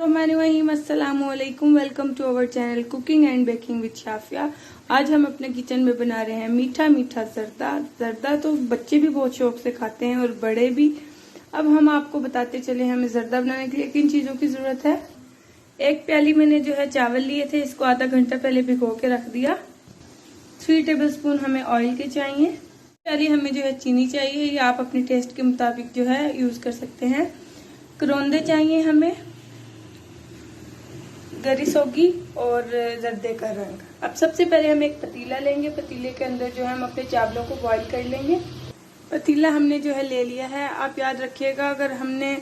अस्सलामुअलैकुम, welcome to our channel cooking and baking with Shafia. आज हम अपने किचन में बना रहे हैं मीठा मीठा जर्दा। जर्दा तो बच्चे भी बहुत शौक से खाते हैं और बड़े भी। अब हम आपको बताते चले हमें जर्दा बनाने के लिए किन चीजों की जरूरत है। एक प्याली मैंने जो है चावल लिए थे, इसको आधा घंटा पहले भिगो के रख दिया। 3 टेबलस्पून हमें ऑयल के चाहिए। प्याली हमें जो है चीनी चाहिए, ये आप अपने टेस्ट के मुताबिक जो है यूज कर सकते हैं। करौंदे चाहिए हमें, गरी सोगी और जर्दे का रंग। अब सबसे पहले हम एक पतीला लेंगे। पतीले के अंदर जो है हम अपने चावलों को बॉईल कर लेंगे। पतीला हमने जो है ले लिया है। आप याद रखिएगा, अगर हमने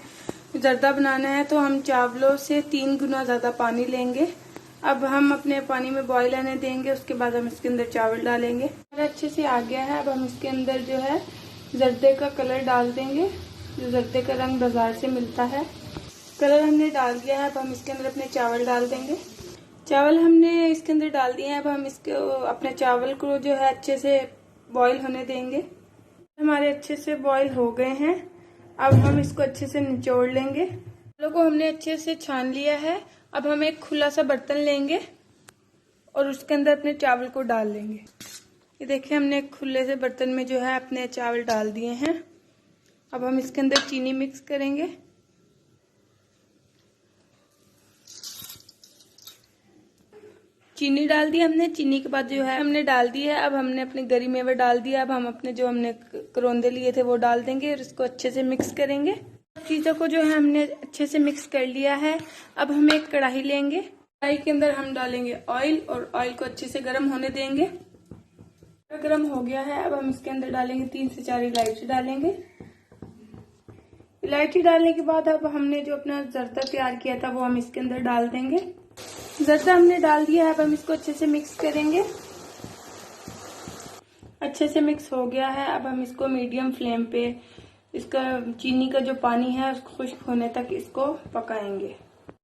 जर्दा बनाना है तो हम चावलों से 3 गुना ज्यादा पानी लेंगे। अब हम अपने पानी में बॉईल आने देंगे, उसके बाद हम इसके अंदर चावल डालेंगे। अच्छे से आ गया है। अब हम इसके अंदर जो है जर्दे का कलर डाल देंगे, जो जर्दे का रंग बाजार से मिलता है। कलर हमने डाल दिया है। अब हम इसके अंदर अपने चावल डाल देंगे। चावल हमने इसके अंदर डाल दिए हैं। अब हम इसके अपने चावल को जो है अच्छे से बॉईल होने देंगे। हमारे अच्छे से बॉईल हो गए हैं। अब हम इसको अच्छे से निचोड़ लेंगे। चावलों को हमने अच्छे से छान लिया है। अब हम एक खुला सा बर्तन लेंगे और उसके अंदर अपने चावल को डाल लेंगे। ये देखिए, हमने एक खुले से बर्तन में जो है अपने चावल डाल दिए हैं। अब हम इसके अंदर चीनी मिक्स करेंगे। चीनी डाल दी हमने। चीनी के बाद जो है हमने डाल दी है। अब हमने अपने गरी मेवा डाल दिया। अब हम अपने जो हमने करौंदे लिए थे वो डाल देंगे और इसको अच्छे से मिक्स करेंगे। चीजों को जो है हमने अच्छे से मिक्स कर लिया है। अब हम एक कढ़ाई लेंगे। कढ़ाई के अंदर हम डालेंगे ऑयल और ऑयल को अच्छे से गर्म होने देंगे। गर्म हो गया है। अब हम इसके अंदर डालेंगे 3 से 4 इलायची डालेंगे। इलायची डालने के बाद अब हमने जो अपना जर्दा तैयार किया था वो हम इसके अंदर डाल देंगे। जर्दा हमने डाल दिया है। अब हम इसको अच्छे से मिक्स करेंगे। अच्छे से मिक्स हो गया है। अब हम इसको मीडियम फ्लेम पे इसका चीनी का जो पानी है उसको खुश्क होने तक इसको पकाएंगे।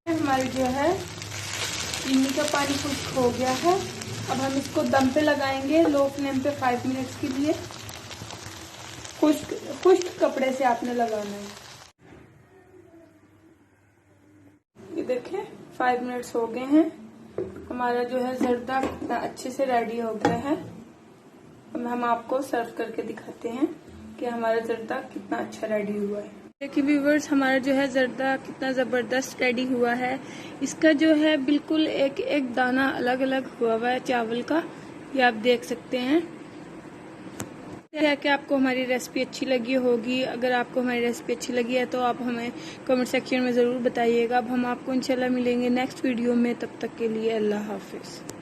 हमारी जो है चीनी का पानी खुश्क हो गया है। अब हम इसको दम पे लगाएंगे लो फ्लेम पे 5 मिनट्स के लिए। खुश्क कपड़े से आपने लगाना है। ये देखें, 5 मिनट्स हो गए हैं। हमारा जो है जर्दा कितना अच्छे से रेडी हो गया है। अब हम आपको सर्व करके दिखाते हैं कि हमारा जर्दा कितना अच्छा रेडी हुआ है। देखिए व्यूवर्स, हमारा जो है जर्दा कितना जबरदस्त रेडी हुआ है। इसका जो है बिल्कुल एक एक दाना अलग अलग हुआ है चावल का, ये आप देख सकते हैं। कि आपको हमारी रेसिपी अच्छी लगी होगी। अगर आपको हमारी रेसिपी अच्छी लगी है तो आप हमें कमेंट सेक्शन में ज़रूर बताइएगा। अब हम आपको इंशाल्लाह मिलेंगे नेक्स्ट वीडियो में। तब तक के लिए अल्लाह हाफिज़।